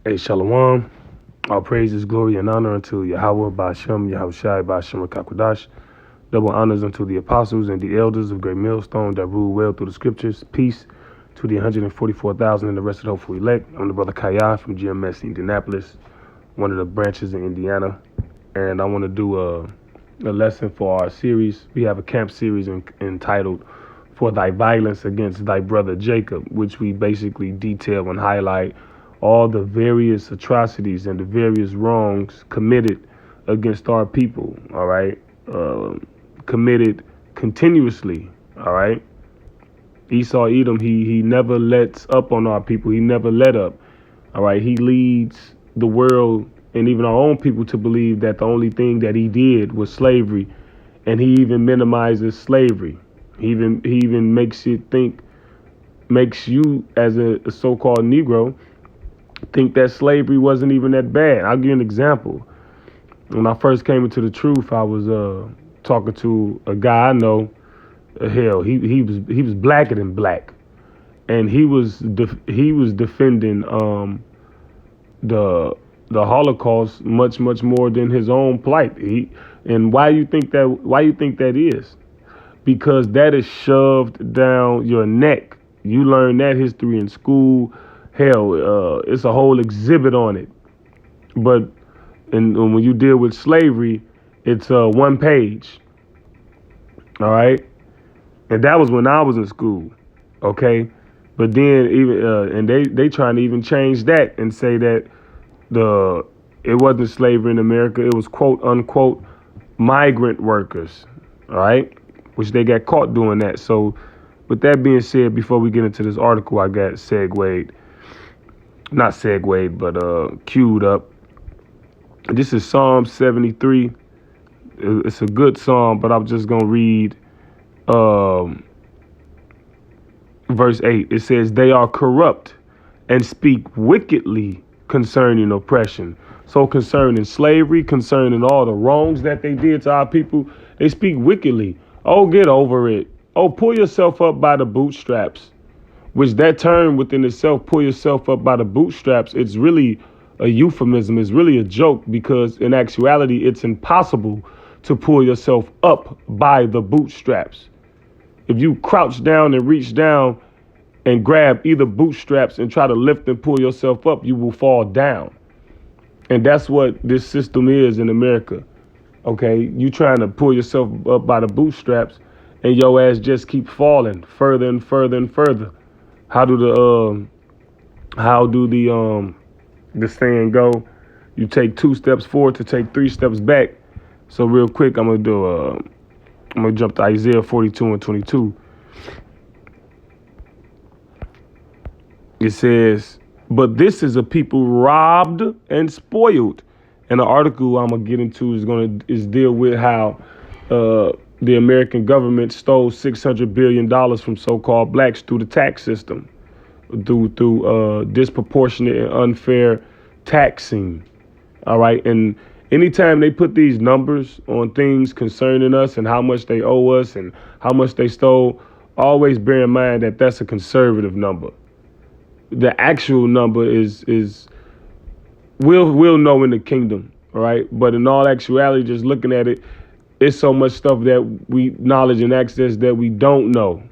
Hey, Shalom. All praises, glory, and honor unto Yahweh, Ba'ashem, Yahushai, Ba'ashem, Rakakwadash. Double honors unto the apostles and the elders of Great Millstone that rule well through the scriptures. Peace to the 144,000 and the rest of the hopeful elect. I'm the brother Kaya from GMS Indianapolis, one of the branches in Indiana. And I want to do a lesson for our series. We have a camp series entitled For Thy Violence Against Thy Brother Jacob, which we basically detail and highlight all the various atrocities and the various wrongs committed against our people, all right? Committed continuously, all right? Esau Edom, he never lets up on our people. He never let up, all right? He leads the world and even our own people to believe that the only thing that he did was slavery, and he even minimizes slavery. He even makes you as a so-called Negro think that slavery wasn't even that bad. I'll give you an example. When I first came into the truth, I was talking to a guy I know. Hell, he was blacker than black, and he was defending the Holocaust much more than his own plight. And why you think that is? Because that is shoved down your neck. You learn that history in school. Hell, it's a whole exhibit on it. But when you deal with slavery, it's one page. All right, and that was when I was in school. Okay, but then even and they trying to even change that and say that it wasn't slavery in America. It was quote unquote migrant workers. All right, which they got caught doing that. So, with that being said, before we get into this article, I got queued up. This is Psalm 73. It's a good psalm, but I'm just gonna read verse 8. It says, "They are corrupt and speak wickedly concerning oppression." So concerning slavery, concerning all the wrongs that they did to our people, they speak wickedly. Oh, get over it. Oh, pull yourself up by the bootstraps. Which that term within itself, pull yourself up by the bootstraps, it's really a euphemism. It's really a joke because in actuality, it's impossible to pull yourself up by the bootstraps. If you crouch down and reach down and grab either bootstraps and try to lift and pull yourself up, you will fall down. And that's what this system is in America. Okay, you trying to pull yourself up by the bootstraps and your ass just keep falling further and further and further. How do the saying go? You take 2 steps forward to take 3 steps back. So real quick, I'm gonna jump to Isaiah 42 and 22. It says, "But this is a people robbed and spoiled." And the article I'm gonna get into is deal with how the American government stole $600 billion from so-called blacks through the tax system, through disproportionate and unfair taxing. All right. And anytime they put these numbers on things concerning us and how much they owe us and how much they stole, always bear in mind that that's a conservative number. The actual number is we'll know in the kingdom. All right. But in all actuality, just looking at it, it's so much stuff that knowledge and access that we don't know.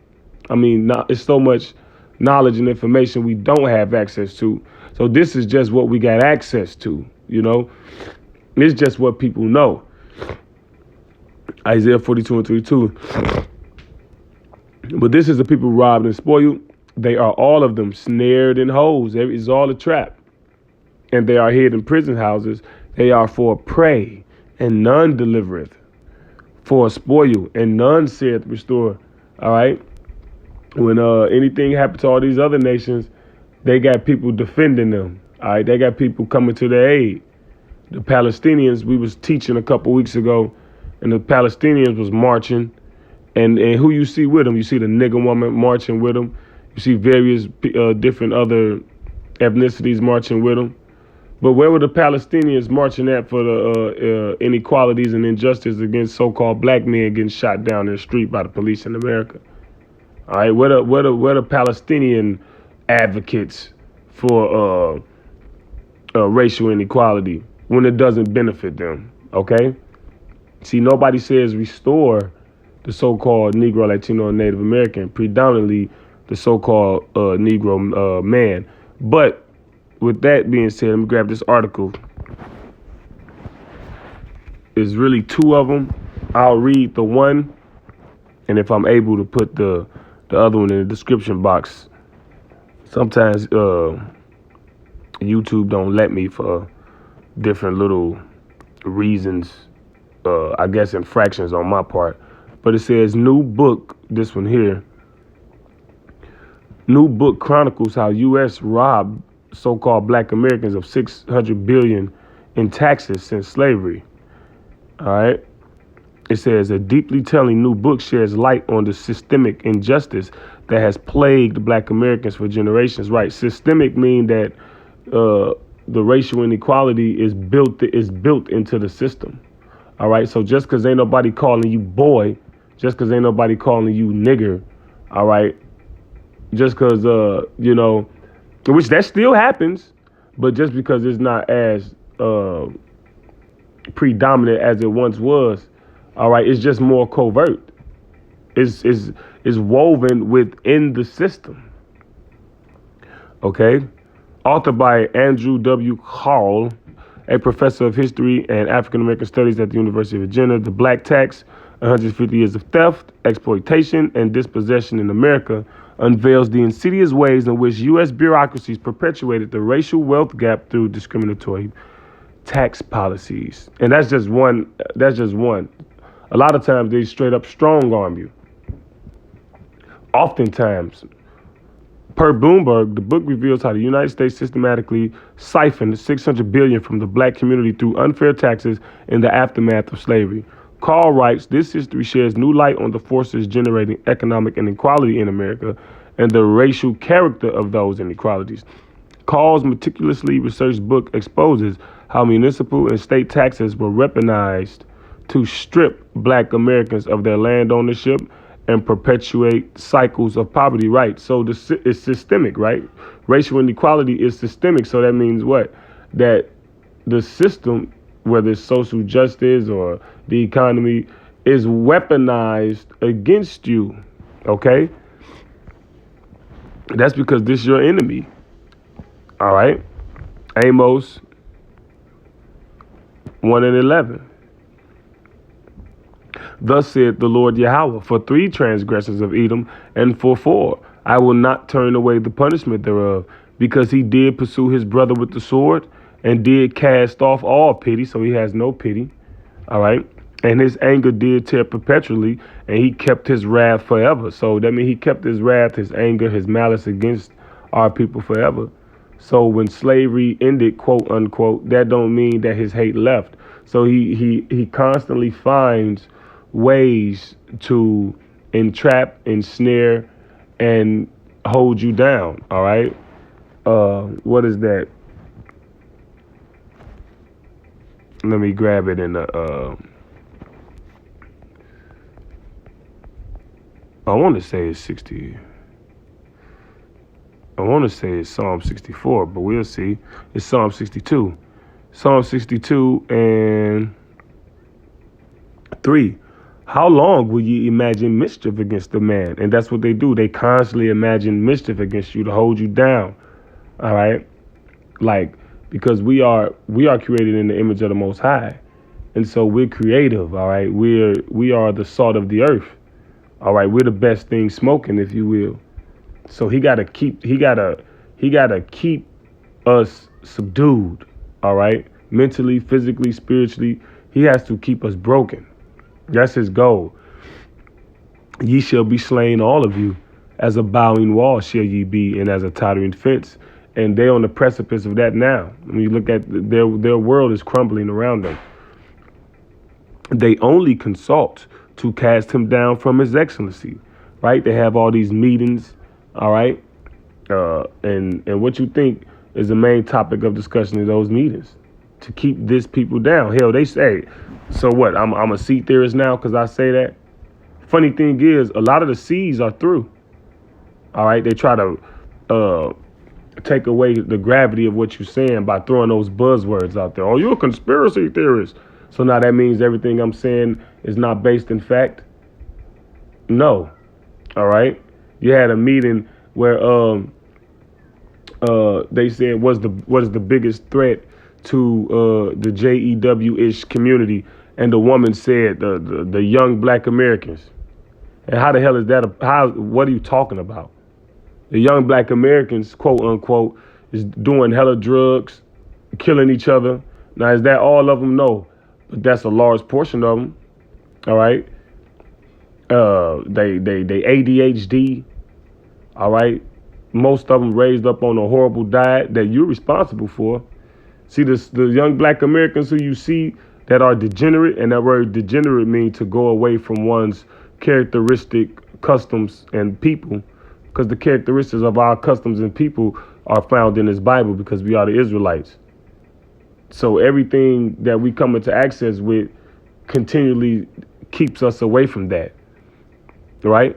I mean, it's so much knowledge and information we don't have access to. So this is just what we got access to, you know. It's just what people know. Isaiah 42 and 32. "But this is the people robbed and spoiled. They are all of them snared in holes." It's all a trap. "And they are hid in prison houses. They are for prey, and none delivereth. For a spoil, and none saith restore." All right. When anything happened to all these other nations, they got people defending them. All right. They got people coming to their aid. The Palestinians, we was teaching a couple weeks ago, and the Palestinians was marching. And who you see with them? You see the nigger woman marching with them. You see various different other ethnicities marching with them. But where were the Palestinians marching at for the inequalities and injustice against so-called black men getting shot down in the street by the police in America? All right, where the Palestinian advocates for racial inequality when it doesn't benefit them. Okay. See, nobody says restore the so-called Negro, Latino, and Native American, predominantly the so-called Negro man. But with that being said, let me grab this article. There's really two of them. I'll read the one, and if I'm able to put the other one in the description box. Sometimes YouTube don't let me for different little reasons, I guess infractions on my part. But it says new book, this one here. New book chronicles how U.S. robbed so-called Black Americans of $600 billion in taxes since slavery. All right. It says a deeply telling new book sheds light on the systemic injustice that has plagued Black Americans for generations. Right. Systemic mean that the racial inequality is built into the system. All right. So just because ain't nobody calling you boy, just because ain't nobody calling you nigger. All right. Just because, which that still happens, but just because it's not as predominant as it once was. All right, it's just more covert. It's woven within the system. Okay, authored by Andrew W. Hall, a professor of history and African American studies at the University of Virginia. The Black Tax: 150 Years of Theft, Exploitation, and Dispossession in America unveils the insidious ways in which U.S. bureaucracies perpetuated the racial wealth gap through discriminatory tax policies. And that's just one. A lot of times they straight up strong arm you. Oftentimes, per Bloomberg, the book reveals how the United States systematically siphoned $600 billion from the Black community through unfair taxes in the aftermath of slavery. Carl writes, this history sheds new light on the forces generating economic inequality in America and the racial character of those inequalities. Carl's meticulously researched book exposes how municipal and state taxes were weaponized to strip Black Americans of their land ownership and perpetuate cycles of poverty. Right. So it's systemic, right? Racial inequality is systemic. So that means what? That the system, whether it's social justice or the economy, is weaponized against you. Okay. That's because this is your enemy. All right. Amos 1:11. Thus said the Lord Yahweh, for 3 transgressions of Edom, and for 4, I will not turn away the punishment thereof, because he did pursue his brother with the sword, and did cast off all pity, so he has no pity. All right. And his anger did tear perpetually, and he kept his wrath forever. So that means he kept his wrath, his anger, his malice against our people forever. So when slavery ended, quote unquote, that don't mean that his hate left. So he constantly finds ways to entrap, ensnare, and hold you down. All right. What is that? Let me grab it in the. I want to say it's 60. I want to say it's Psalm 64, but we'll see. It's Psalm 62. Psalm 62 and 3. How long will you imagine mischief against a man? And that's what they do. They constantly imagine mischief against you to hold you down. All right. Like, because we are created in the image of the Most High. And so we're creative. All right. We are the salt of the earth. All right. We're the best thing smoking, if you will. So he gotta keep us subdued. All right. Mentally, physically, spiritually. He has to keep us broken. That's his goal. Ye shall be slain, all of you. As a bowing wall shall ye be, and as a tottering fence. And they're on the precipice of that now. When you look at their world is crumbling around them. They only consult to cast him down from his excellency. Right? They have all these meetings. All right. And what you think is the main topic of discussion in those meetings? To keep this people down. Hell, they say, so what? I'm a seed theorist now because I say that. Funny thing is, a lot of the seeds are through. All right. They try to take away the gravity of what you're saying by throwing those buzzwords out there. Oh, you're a conspiracy theorist. So now that means everything I'm saying is not based in fact? No. All right. You had a meeting where they said what is the biggest threat to the JEW-ish community, and the woman said the young black Americans. And how the hell is that? What are you talking about? The young black Americans, quote unquote, is doing hella drugs, killing each other. Now, is that all of them? No, but that's a large portion of them. All right. They ADHD. All right. Most of them raised up on a horrible diet that you're responsible for. See, the young black Americans who you see that are degenerate, and that word degenerate means to go away from one's characteristic customs and people, because the characteristics of our customs and people are found in this Bible, because we are the Israelites. So everything that we come into access with continually keeps us away from that, right?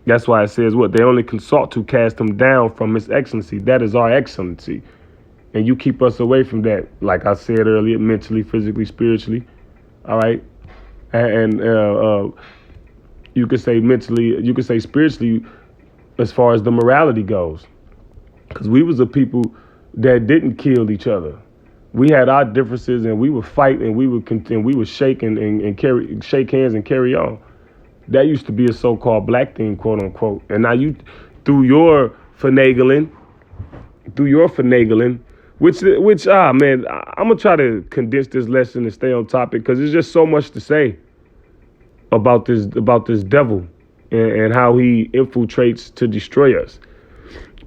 That's why it says what? They only consult to cast him down from his excellency. That is our excellency. And you keep us away from that, like I said earlier, mentally, physically, spiritually, all right? And you could say mentally, you could say spiritually, as far as the morality goes. Because we was a people that didn't kill each other. We had our differences, and we would fight, and we would shake and shake hands and carry on. That used to be a so-called black thing, quote unquote. And now you, through your finagling, which man, I'm gonna try to condense this lesson and stay on topic, because there's just so much to say about this devil and how he infiltrates to destroy us.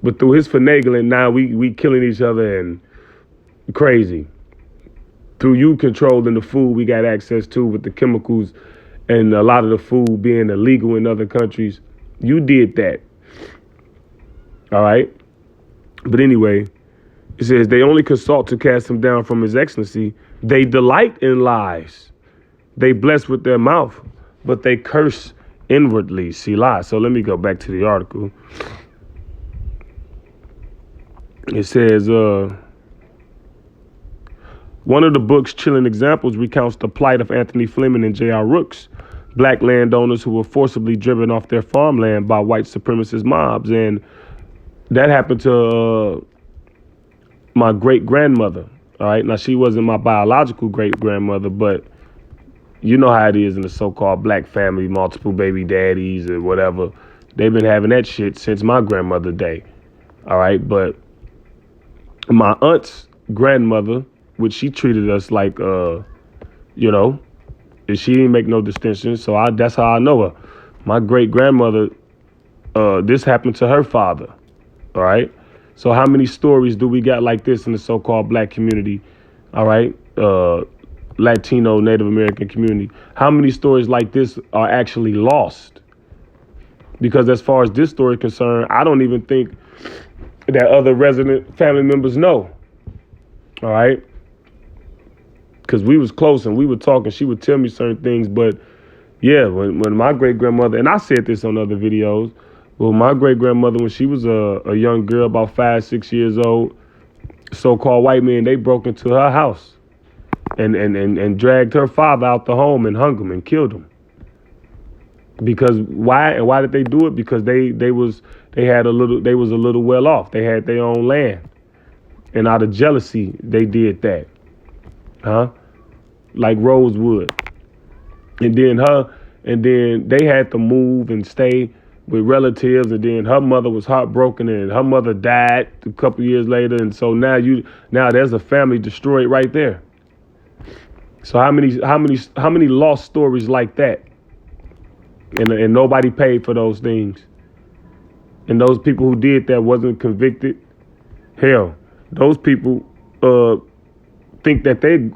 But through his finagling, now we killing each other and crazy. Through you controlling the food we got access to with the chemicals and a lot of the food being illegal in other countries, you did that. All right. But anyway, it says they only consult to cast him down from his excellency. They delight in lies. They bless with their mouth, but they curse inwardly. Selah. So let me go back to the article. It says, one of the book's chilling examples recounts the plight of Anthony Fleming and J.R. Rooks, black landowners who were forcibly driven off their farmland by white supremacist mobs. And that happened to my great-grandmother. All right. Now, she wasn't my biological great-grandmother, but you know how it is in the so-called black family, multiple baby daddies or whatever. They've been having that shit since my grandmother's day. All right. But my aunt's grandmother, which she treated us like, she didn't make no distinction. So that's how I know her. My great-grandmother, this happened to her father. All right. So how many stories do we got like this in the so-called black community? All right. Latino, Native American community. How many stories like this are actually lost? Because as far as this story is concerned, I don't even think that other resident family members know. All right. Because we was close and we were talking. She would tell me certain things. But yeah, when my great-grandmother, and I said this on other videos, well, my great-grandmother, when she was a young girl, about 5-6 years old, so-called white men, they broke into her house and dragged her father out the home and hung him and killed him. Because why? And why did they do it? Because they was a little well off. They had their own land. And out of jealousy, they did that. Like Rosewood. And then they had to move and stay with relatives, and then her mother was heartbroken, and her mother died a couple years later, and so now there's a family destroyed right there. So how many lost stories like that, and nobody paid for those things, and those people who did that wasn't convicted. Hell, those people think that they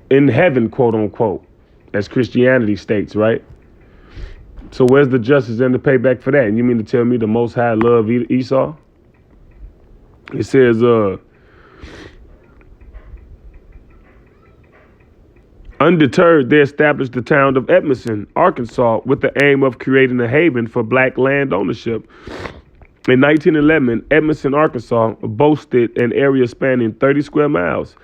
in heaven, quote unquote, as Christianity states, right? So where's the justice and the payback for that? And you mean to tell me the Most High loved Esau? It says, undeterred, they established the town of Edmondson, Arkansas, with the aim of creating a haven for black land ownership. In 1911, Edmondson, Arkansas boasted an area spanning 30 square miles,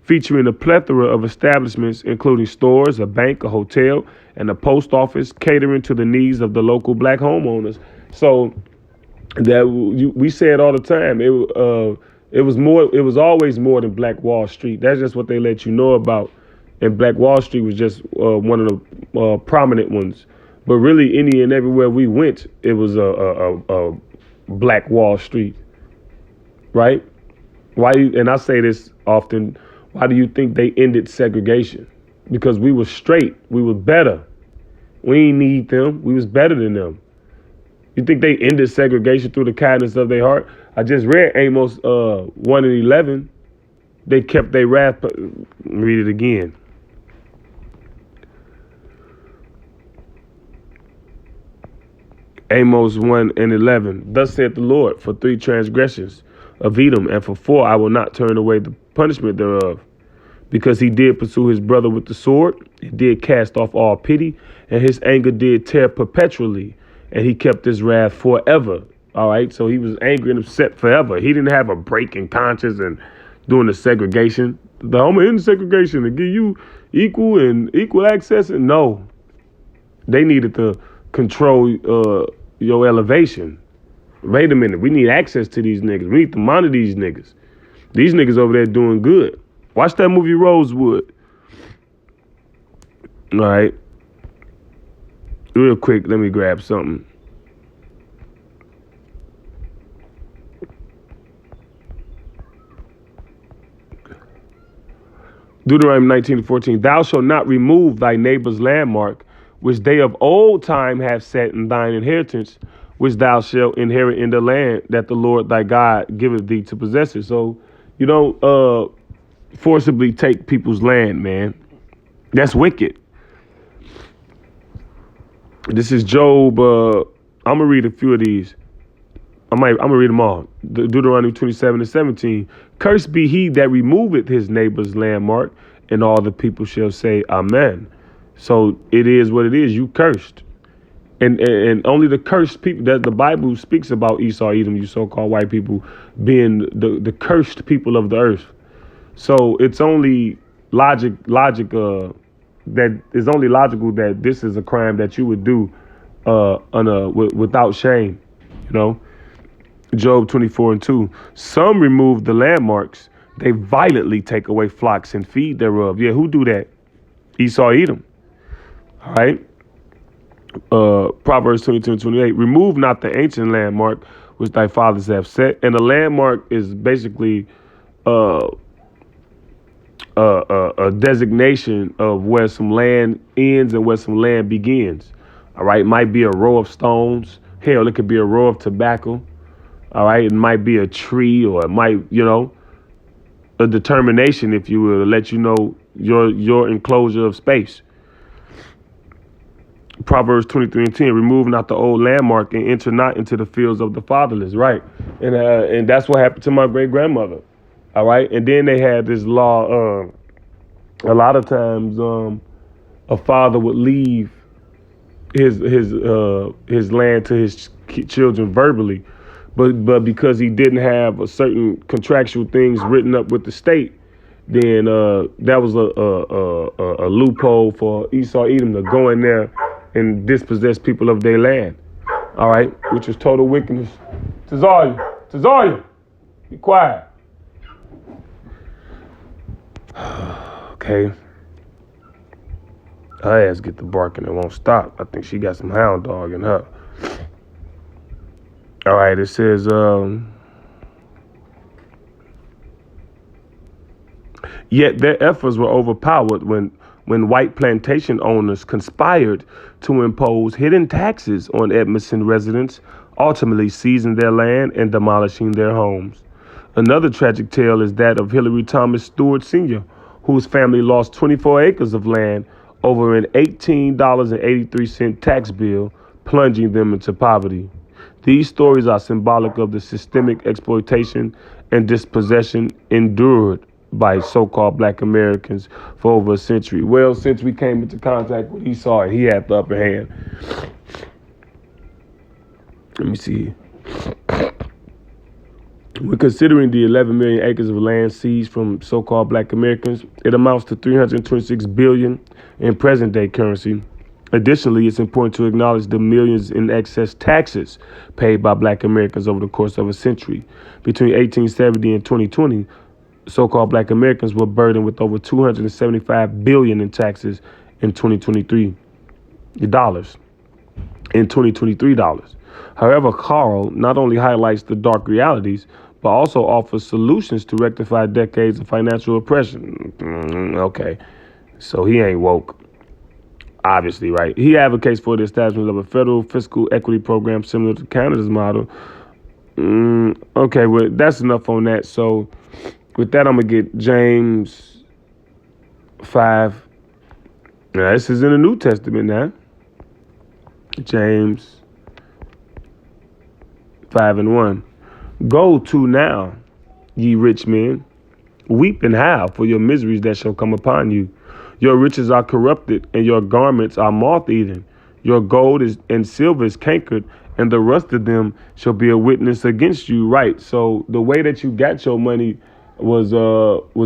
featuring a plethora of establishments, including stores, a bank, a hotel, and a post office, catering to the needs of the local black homeowners. So that we say it all the time. It was more. It was always more than Black Wall Street. That's just what they let you know about. And Black Wall Street was just one of the prominent ones. But really, any and everywhere we went, it was a Black Wall Street, right? Why? And I say this often. Why do you think they ended segregation? Because we were straight. We were better. We ain't need them. We was better than them. You think they ended segregation through the kindness of their heart? I just read Amos 1:11. They kept their wrath. Read it again. Amos 1:11. Thus saith the Lord, for 3 transgressions of Edom, and for 4 I will not turn away the punishment thereof. Because he did pursue his brother with the sword, he did cast off all pity, and his anger did tear perpetually, and he kept his wrath forever. All right, so he was angry and upset forever. He didn't have a break in conscience and doing the segregation. I'm gonna end segregation and give you equal access. And no, they needed to control your elevation. Wait a minute, we need access to these niggas. We need to monitor these niggas. These niggas over there doing good. Watch that movie Rosewood. All right. Real quick, let me grab something. Deuteronomy 19:14. Thou shalt not remove thy neighbor's landmark, which they of old time have set in thine inheritance, which thou shalt inherit in the land that the Lord thy God giveth thee to possess it. So you don't forcibly take people's land, man. That's wicked. This is Job. I'm gonna read a few of these. I'm gonna read them all. Deuteronomy 27:17. Cursed be he that removeth his neighbor's landmark, and all the people shall say, Amen. So it is what it is. You cursed. And only the cursed people that the Bible speaks about Esau, Edom, you so-called white people, being the cursed people of the earth. So it's only logic that is only logical that this is a crime that you would do without shame. You know, Job 24:2. Some remove the landmarks; they violently take away flocks and feed thereof. Yeah, who do that? Esau, Edom. All right. Proverbs 22:28. Remove not the ancient landmark which thy fathers have set. And a landmark is basically a designation of where some land ends and where some land begins. All right. It might be a row of stones. Hell, it could be a row of tobacco. All right. It might be a tree, or it might, a determination, if you will, to let you know your enclosure of space. Proverbs 23:10. Remove not the old landmark and enter not into the fields of the fatherless. Right. And that's what happened to my great grandmother. All right. And then they had this law. A lot of times a father would leave his land to his children verbally. But because he didn't have a certain contractual things written up with the state, then that was a loophole for Esau Edom to go in there and dispossess people of their land. All right, which was total wickedness. Tazaria, be quiet. Okay. Her ass get the barking and won't stop. I think she got some hound dog in her. All right, it says, yet their efforts were overpowered when white plantation owners conspired to impose hidden taxes on Edmondson residents, ultimately seizing their land and demolishing their homes. Another tragic tale is that of Hillary Thomas Stewart Sr., whose family lost 24 acres of land over an $18.83 tax bill, plunging them into poverty. These stories are symbolic of the systemic exploitation and dispossession endured by so-called black Americans for over a century. Well, since we came into contact with Esau, he had the upper hand. Let me see. When considering the 11 million acres of land seized from so-called black Americans, it amounts to 326 billion in present-day currency. Additionally, it's important to acknowledge the millions in excess taxes paid by black Americans over the course of a century. Between 1870 and 2020, so-called black Americans were burdened with over 275 billion in taxes in 2023 dollars. However, Carl not only highlights the dark realities, but also offers solutions to rectify decades of financial oppression. Okay, so he ain't woke, obviously, right? He advocates for the establishment of a federal fiscal equity program similar to Canada's model. Okay, well, that's enough on that. So with that, I'm going to get James 5. Now, this is in the New Testament now. James 5:1. Go to now, ye rich men, weep and howl for your miseries that shall come upon you. Your riches are corrupted, and your garments are moth-eaten. Your gold and silver is cankered, and the rust of them shall be a witness against you. Right. So the way that you got your money was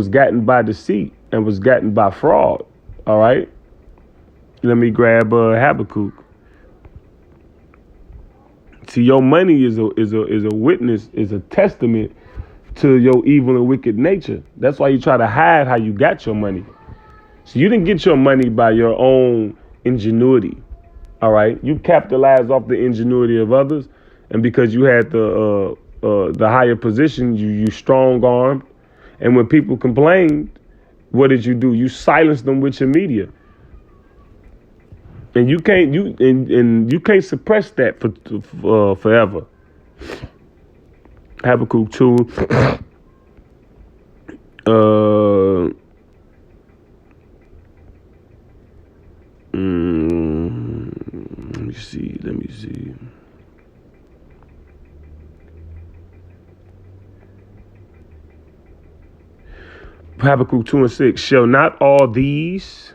gotten by deceit and was gotten by fraud. All right. Let me grab Habakkuk. See, your money is a witness, is a testament to your evil and wicked nature. That's why you try to hide how you got your money. So you didn't get your money by your own ingenuity. All right, you capitalized off the ingenuity of others, and because you had the higher position, you strong armed. And when people complained, what did you do? You silenced them with your media. And you can't suppress that for forever. Habakkuk 2. Let me see. Habakkuk 2:6. Shall not all these?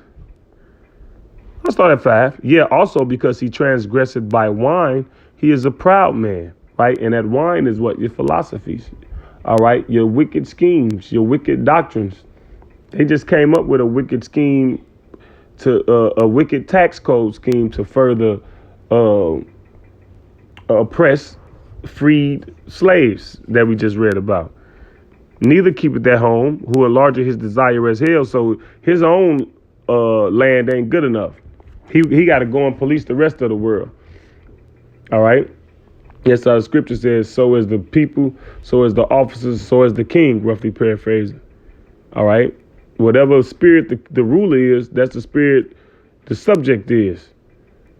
I'll start at 5. Yeah, also because he transgressed by wine, he is a proud man, right? And that wine is what? Your philosophies, all right? Your wicked schemes, your wicked doctrines. They just came up with a wicked scheme a wicked tax code scheme to further oppress freed slaves that we just read about. Neither keepeth at home, who enlargeth his desire as hell. So his own land ain't good enough. He got to go and police the rest of the world. All right. Yes, the scripture says, so is the people, so is the officers, so is the king, roughly paraphrasing. All right. Whatever spirit the ruler is, that's the spirit the subject is.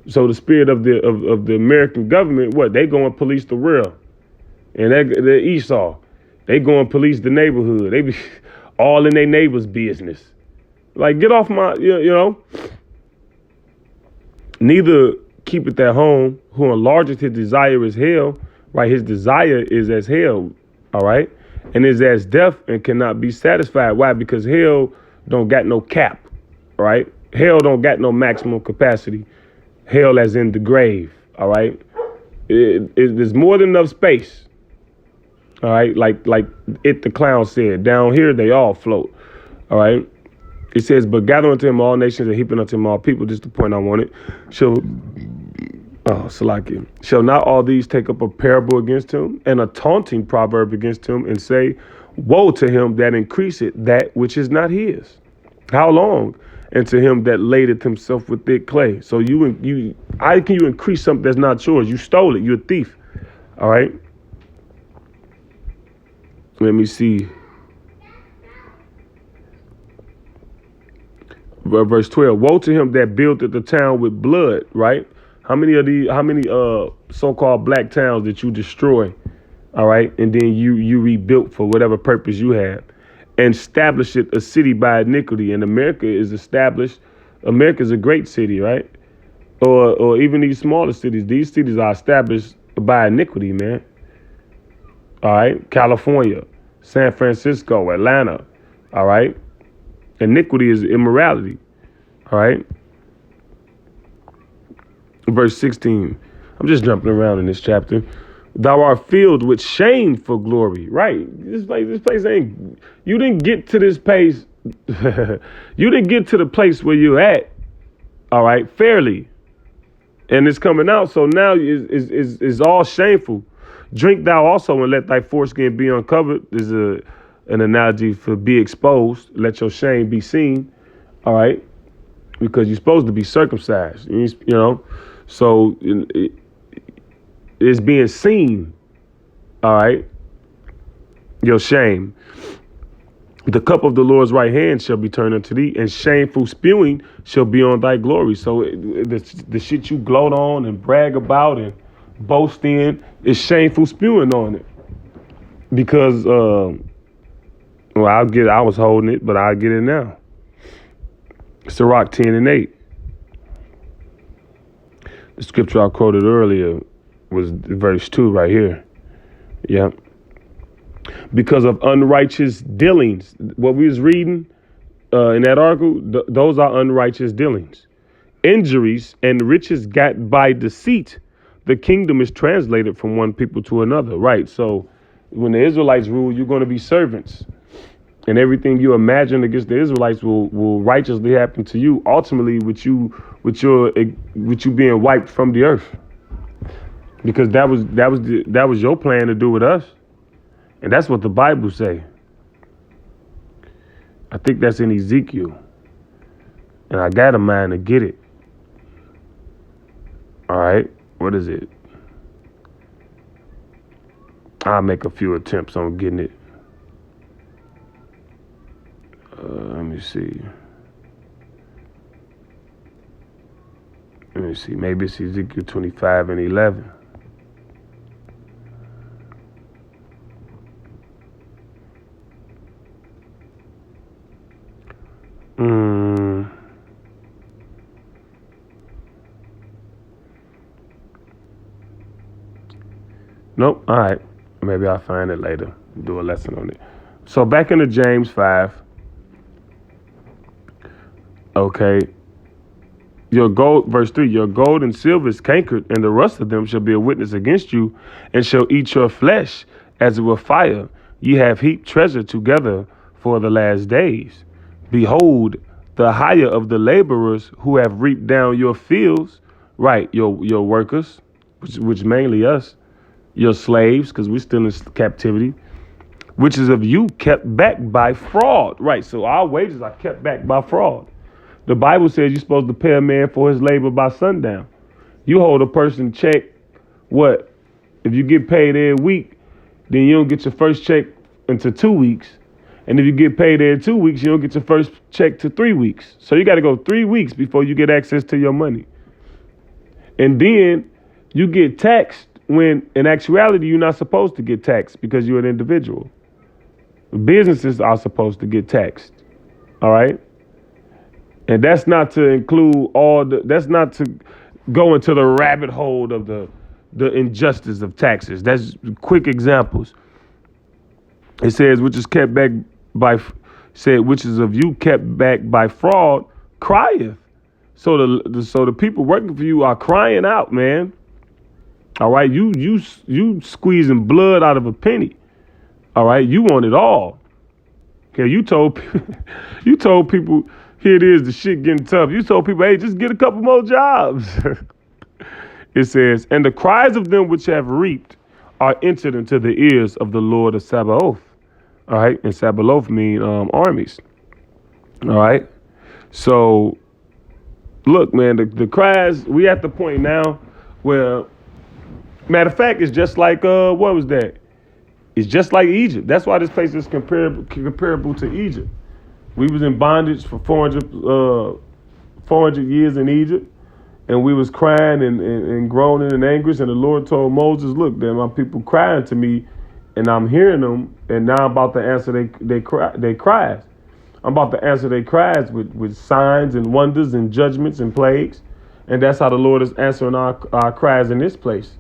So the spirit of the American government, what? They go and police the world. And they're Esau. They go and police the neighborhood. They be all in their neighbor's business. Like, get off my, you know. Neither keepeth at home, who enlargeth his desire as hell, right? His desire is as hell, all right? And is as death and cannot be satisfied. Why? Because hell don't got no cap, right? Hell don't got no maximum capacity. Hell as in the grave, all right? There's more than enough space, all right? Like the clown said, down here they all float, all right? It says, but gather unto him all nations and heaping unto him all people. Just the point I wanted. Shall not all these take up a parable against him and a taunting proverb against him and say, woe to him that increaseth that which is not his? How long? And to him that ladeth himself with thick clay. So how can you increase something that's not yours? You stole it. You're a thief. All right. Let me see. Verse 12. Woe to him that buildeth the town with blood. Right. How many so-called black towns that you destroy? All right. And then you rebuilt for whatever purpose you have. And establish it a city by iniquity. And America is established. America is a great city, right? Or even these smaller cities. These cities are established by iniquity, man. All right. California, San Francisco, Atlanta. All right. Iniquity is immorality. All right. Verse 16. I'm just jumping around in this chapter. Thou art filled with shame for glory. Right. This place ain't, you didn't get to this place. You didn't get to the place where you're at. All right. Fairly. And it's coming out. So now is all shameful. Drink thou also and let thy foreskin be uncovered. Is an analogy for be exposed. Let your shame be seen. All right. Because you're supposed to be circumcised. You know. So it's being seen. All right. Your shame. The cup of the Lord's right hand shall be turned unto thee, and shameful spewing shall be on thy glory. So the shit you gloat on and brag about and boast in is shameful spewing on it. Because, I was holding it, but I'll get it now. Sirach 10:8. The scripture I quoted earlier was verse 2 right here. Yeah. Because of unrighteous dealings. What we was reading in that article, those are unrighteous dealings. Injuries and riches got by deceit. The kingdom is translated from one people to another. Right. So when the Israelites rule, you're going to be servants. And everything you imagine against the Israelites will righteously happen to you. Ultimately, with you being wiped from the earth. Because that was your plan to do with us. And that's what the Bible say. I think that's in Ezekiel. And I got a mind to get it. All right. What is it? I'll make a few attempts on getting it. Let me see. Maybe it's Ezekiel 25:11. Nope. All right. Maybe I'll find it later. Do a lesson on it. So back into James 5. Okay. Your gold, verse 3, your gold and silver is cankered, and the rust of them shall be a witness against you, and shall eat your flesh as it were fire. Ye have heaped treasure together for the last days. Behold, the hire of the laborers who have reaped down your fields, right, your workers, which mainly us, your slaves, because we're still in captivity, which is of you kept back by fraud. Right, so our wages are kept back by fraud. The Bible says you're supposed to pay a man for his labor by sundown. You hold a person check, what? If you get paid every week, then you don't get your first check until 2 weeks. And if you get paid every 2 weeks, you don't get your first check to 3 weeks. So you got to go 3 weeks before you get access to your money. And then you get taxed when in actuality you're not supposed to get taxed because you're an individual. Businesses are supposed to get taxed. All right. And that's not to include that's not to go into the rabbit hole of the injustice of taxes. That's quick examples. It says, which is kept back which is of you kept back by fraud, crieth. So the people working for you are crying out, man. All right, you squeezing blood out of a penny. All right, you want it all. Okay, you told people, here it is, the shit getting tough. You told people, hey, just get a couple more jobs. It says, and the cries of them which have reaped are entered into the ears of the Lord of Sabaoth. All right, and Sabaoth mean armies. All right, so look, man, the cries, we at the point now where, matter of fact, it's just like, what was that? It's just like Egypt. That's why this place is comparable to Egypt. We was in bondage for 400 years in Egypt, and we was crying and groaning in anguish. And the Lord told Moses, look, there my people crying to me, and I'm hearing them, and now I'm about to answer they cries. I'm about to answer their cries with signs and wonders and judgments and plagues. And that's how the Lord is answering our cries in this place,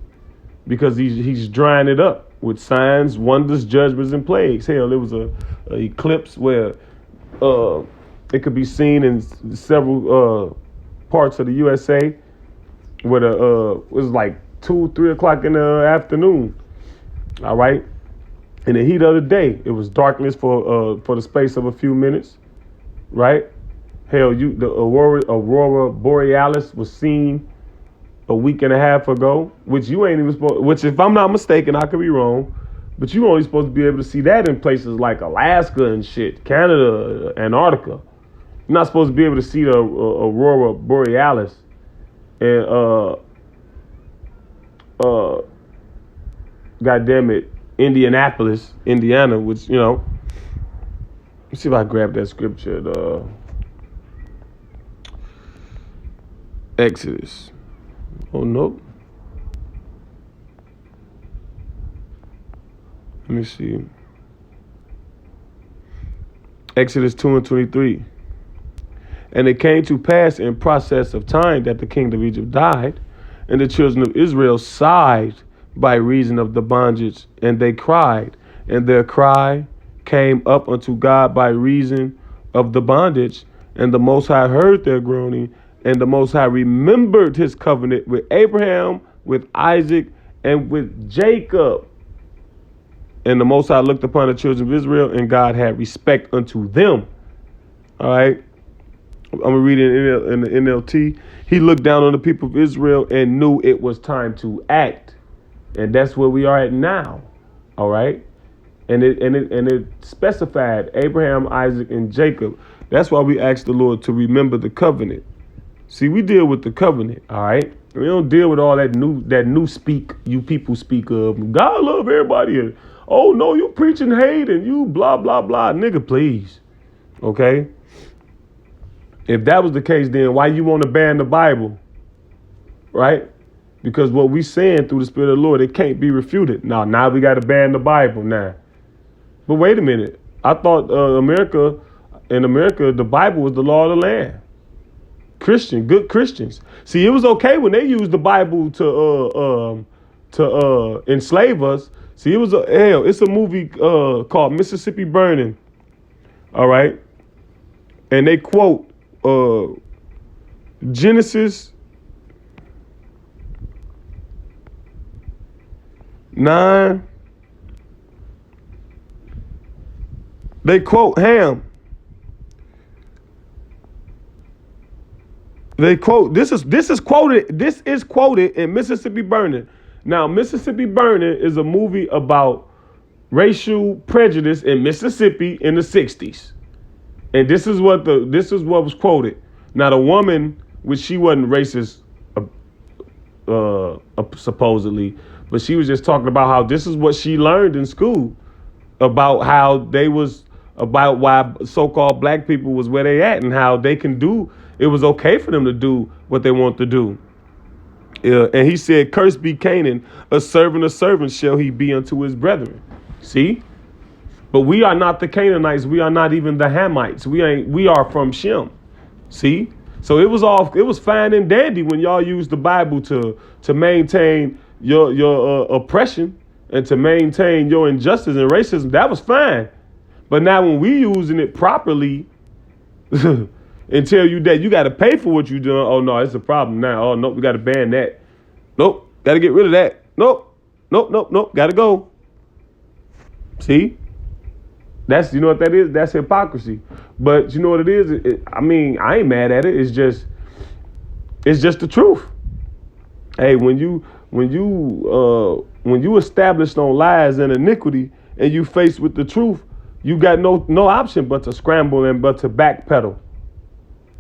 because he's drying it up with signs, wonders, judgments, and plagues. Hell, there was a eclipse where it could be seen in several parts of the USA where it was like 2-3 o'clock in the afternoon, All right. In the heat of the day, it was darkness for the space of a few minutes. Right. Hell, the aurora borealis was seen a week and a half ago, which you ain't even supposed. Which, if I'm not mistaken, I could be wrong, but you only supposed to be able to see that in places like Alaska and shit, Canada, Antarctica. You're not supposed to be able to see the aurora borealis and goddamn it, Indianapolis, Indiana, which, let's see if I grab that scripture. Exodus. Oh, nope. Let me see. Exodus 2:23. And it came to pass in process of time that the king of Egypt died, and the children of Israel sighed by reason of the bondage, and they cried, and their cry came up unto God by reason of the bondage, and the Most High heard their groaning, and the Most High remembered his covenant with Abraham, with Isaac, and with Jacob. And the Most High looked upon the children of Israel, and God had respect unto them. All right. I'm going to read it in the NLT. He looked down on the people of Israel and knew it was time to act. And that's where we are at now. All right. And it specified Abraham, Isaac, and Jacob. That's why we asked the Lord to remember the covenant. See, we deal with the covenant. All right. We don't deal with all that new speak you people speak of. God love everybody. Oh, no, you preaching hate and you blah, blah, blah. Nigga, please. Okay. If that was the case, then why you want to ban the Bible? Right? Because what we saying through the Spirit of the Lord, it can't be refuted. Now we got to ban the Bible now. But wait a minute. I thought in America, the Bible was the law of the land. Good Christians. See, it was okay when they used the Bible to enslave us. See, it's a movie called Mississippi Burning. All right. And they quote Genesis 9. They quote Ham. They quote this is quoted in Mississippi Burning. Now, Mississippi Burning is a movie about racial prejudice in Mississippi in the 60s. And this is what was quoted. Now, the woman, which she wasn't racist, supposedly, but she was just talking about how this is what she learned in school about about why so-called black people was where they at and how they can do. It was okay for them to do what they want to do. And he said, "Cursed be Canaan, a servant shall he be unto his brethren." See. But we are not the Canaanites. We are not even the Hamites. We are from Shem. See? So it was fine and dandy when y'all used the Bible to maintain your oppression and to maintain your injustice and racism. That was fine. But now when we using it properly and tell you that you got to pay for what you doing, oh no, it's a problem now. Oh no, we got to ban that. Nope, got to get rid of that. Nope, got to go. See? You know what that is? That's hypocrisy. But you know what it is? I I ain't mad at it. It's just the truth. Hey, when you established on lies and iniquity and you faced with the truth, you got no option but to scramble and but to backpedal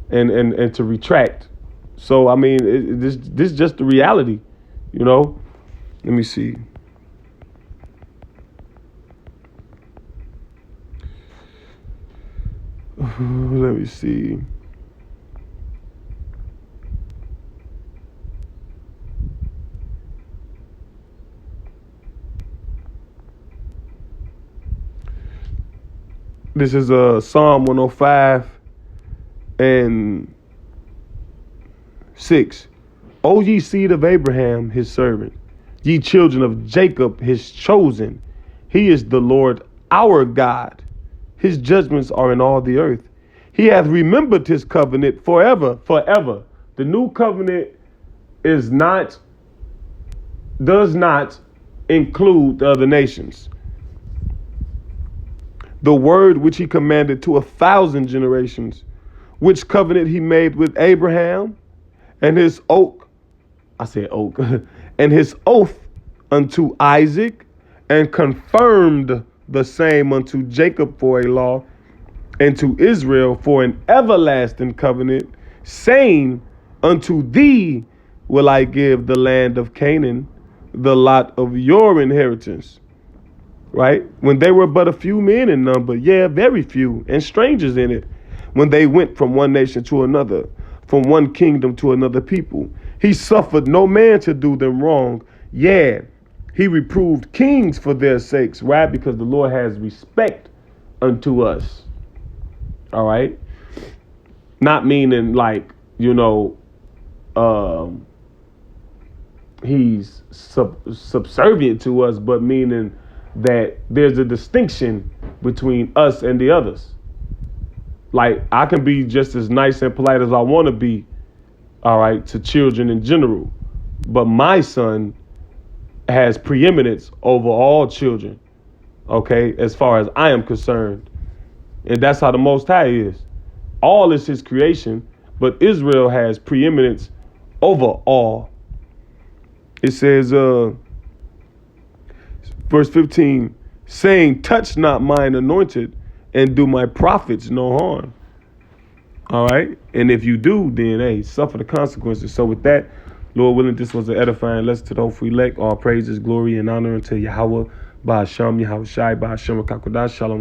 and to retract. So this is just the reality, Let me see. Let me see. This is Psalm 105 and 6. O ye seed of Abraham, his servant, ye children of Jacob, his chosen. He is the Lord our God. His judgments are in all the earth. He hath remembered his covenant forever. The new covenant does not include the other nations. The word which he commanded to 1,000 generations, which covenant he made with Abraham, and his oak, and his oath unto Isaac, and confirmed the same unto Jacob for a law, and to Israel for an everlasting covenant, saying, unto thee will I give the land of Canaan, the lot of your inheritance. Right? When they were but a few men in number, very few, and strangers in it, when they went from one nation to another, from one kingdom to another people, he suffered no man to do them wrong. He reproved kings for their sakes, right? Because the Lord has respect unto us. All right? Not meaning like, he's subservient to us, but meaning that there's a distinction between us and the others. Like, I can be just as nice and polite as I want to be, all right, to children in general. But my son has preeminence over all children, okay, as far as I am concerned. And that's how the Most High is. All is his creation, but Israel has preeminence over all. It says, verse 15, saying, touch not mine anointed and do my prophets no harm. All right. And if you do, then, suffer the consequences. So with that, Lord willing, this was an edifying lesson to the hopeful elect. All praises, glory, and honor unto Yahweh, Ba'ashem, Yahweh Shai, Ba'ashem, Kakodash, Shalom.